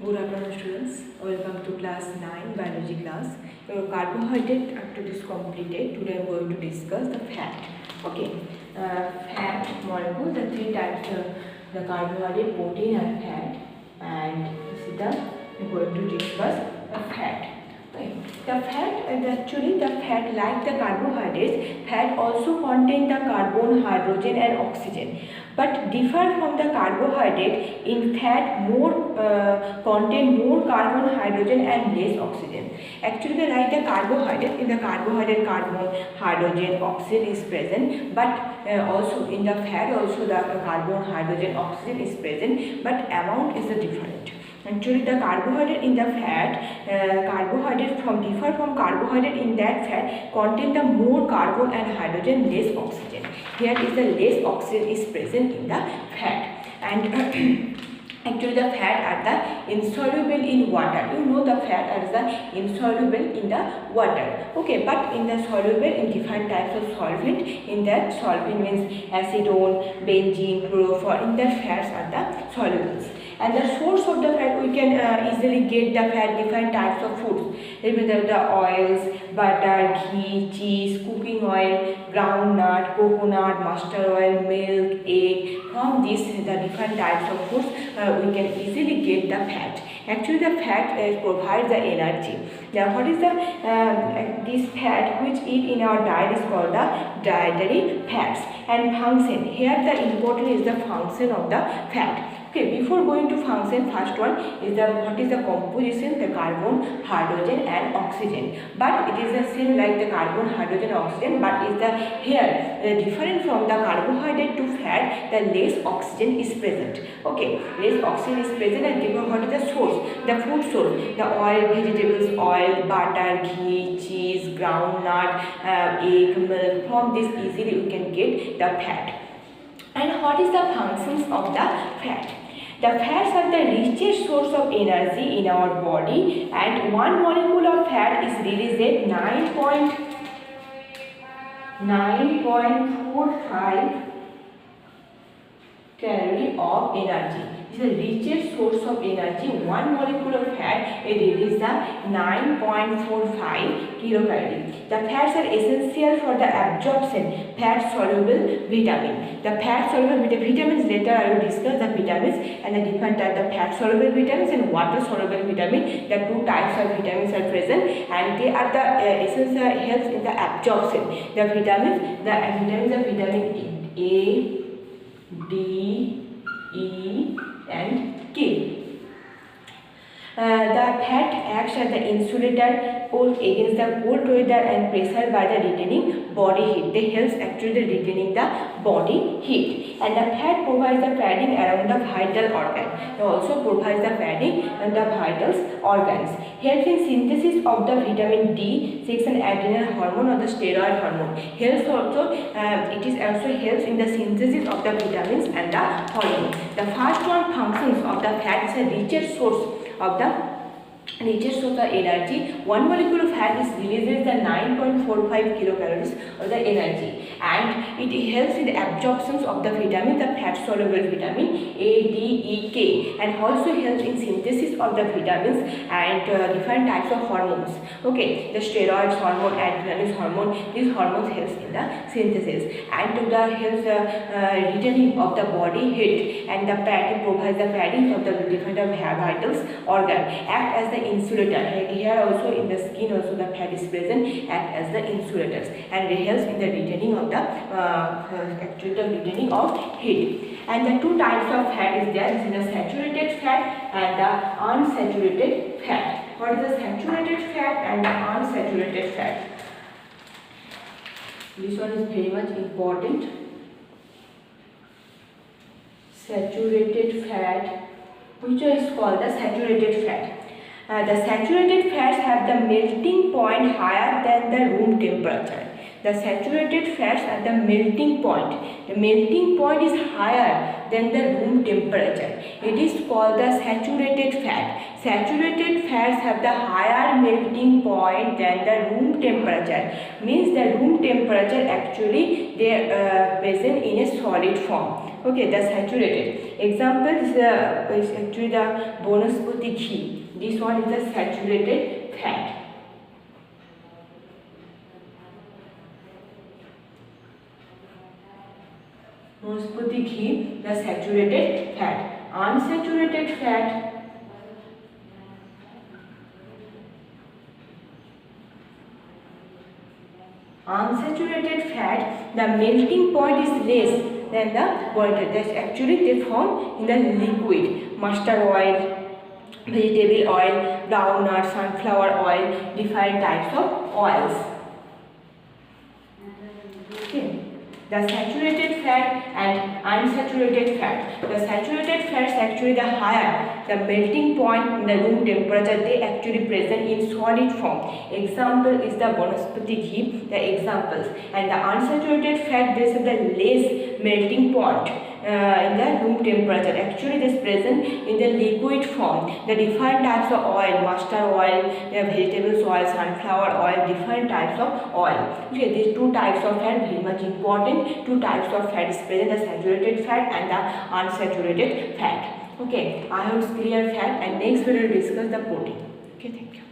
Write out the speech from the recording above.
Good afternoon, students. Welcome to class 9 biology class. Your carbohydrate activity is completed. Today I am going to discuss the fat. Okay, fat molecule, the three types: the carbohydrate, protein, and fat. And this is the we are going to discuss the fat. Okay. The fat is actually the fat, like the carbohydrates, fat also contain the carbon, hydrogen, and oxygen. But differ from the carbohydrate, in fat contain more carbon, hydrogen, and less oxygen. Actually, the like the carbohydrate, in the carbohydrate carbon, hydrogen, oxygen is present, but also in the fat also the carbon, hydrogen, oxygen is present, but amount is different. Actually, the carbohydrate in the fat, carbohydrate differ from carbohydrate in that fat contain the more carbon and hydrogen, less oxygen. Here is the less oxygen is present in the fat, and actually the fat are the insoluble in water. You know the fat are the insoluble in the water. Okay, but in the soluble in different types of solvent. In that solvent means acetone, benzene, chloroform. In the fats are the solubles. And the source of the fat, we can easily get the fat different types of foods. Remember the oils, butter, ghee, cheese, cooking oil, groundnut, coconut, mustard oil, milk, egg. From these the different types of foods we can easily get the fat. Actually, the fat provides the energy. Now, what is the this fat which eat in our diet is called the dietary fats. And function, here the important is the function of the fat. Okay, before going to function, first one is the what is the composition, the carbon, hydrogen, and oxygen. But it is the same like the carbon, hydrogen, oxygen, but is the here different from the carbohydrate to fat, the less oxygen is present. Okay, less oxygen is present, and therefore what is the source? The food source, the oil, vegetables, oil, butter, ghee, cheese, groundnut, egg, milk. From this easily we can get the fat. And what is the functions of the fat? The fats are the richest source of energy in our body, and one molecule of fat is released at 9.45 calorie of energy. This is the richest source of energy. One molecule of fat releases the 9.45 kilocalorie. The fats are essential for the absorption fat soluble vitamin. The fat soluble vitamins, later I will discuss the vitamins and the different types of fat soluble vitamins and water soluble vitamin. The two types of vitamins are present, and they are the essential helps in the absorption. The vitamins are vitamin A, D, E, and K. The fat acts as the insulator against the cold weather and pressure by the retaining body heat. They helps actually retaining the body heat. And the fat provides the padding around the vital organ. They also provides the padding and the vital organs. Helps in synthesis of the vitamin D6 and adrenal hormone or the steroid hormone. Helps also it is also helps in the synthesis of the vitamins and the hormone. The first one, functions of the fat, is a richest source of energy. One molecule of fat is releases the 9.45 kilocalories of the energy, and it helps in the absorption of the vitamin, the fat soluble vitamin A, D, E, K, and also helps in synthesis of the vitamins and different types of hormones. Okay, the steroids hormone, adrenal hormone, these hormones helps in the synthesis, and to the helps retaining of the body heat, and the padding provides the padding of the different vitals organ, act as the insulator. Here also in the skin also the fat is present, act as the insulators, and it helps in the retaining of the actually the retaining of heat. And the two types of fat is there. This is the saturated fat and the unsaturated fat. What is the saturated fat and the unsaturated fat? This one is very much important. Saturated fat, which is called the saturated fat. The saturated fats have the melting point higher than the room temperature. The saturated fats at the melting point. The melting point is higher than the room temperature. It is called the saturated fat. Saturated fats have the higher melting point than the room temperature. Means the room temperature actually they are present in a solid form. Okay, the saturated. Example is actually the Banaspati ghee. This one is the saturated fat. Banaspati ghee, the saturated fat. Unsaturated fat. Unsaturated fat, the melting point is less than the water. That's actually they form in the liquid. Mustard oil, vegetable oil, groundnut, sunflower oil, different types of oils. Okay. The saturated fat and unsaturated fat. The saturated fats actually the higher, the melting point in the room temperature, they actually present in solid form. Example is the Banaspati ghee, the examples. And the unsaturated fat, this is the less melting point in the room temperature. Actually this present in the liquid form. The different types of oil, mustard oil, vegetable oil, sunflower oil, different types of oil. Okay, these two types of fat very much important. Two types of fat is present, the saturated fat and the unsaturated fat. Okay, I have clear fat, and next we will discuss the protein. Okay, thank you.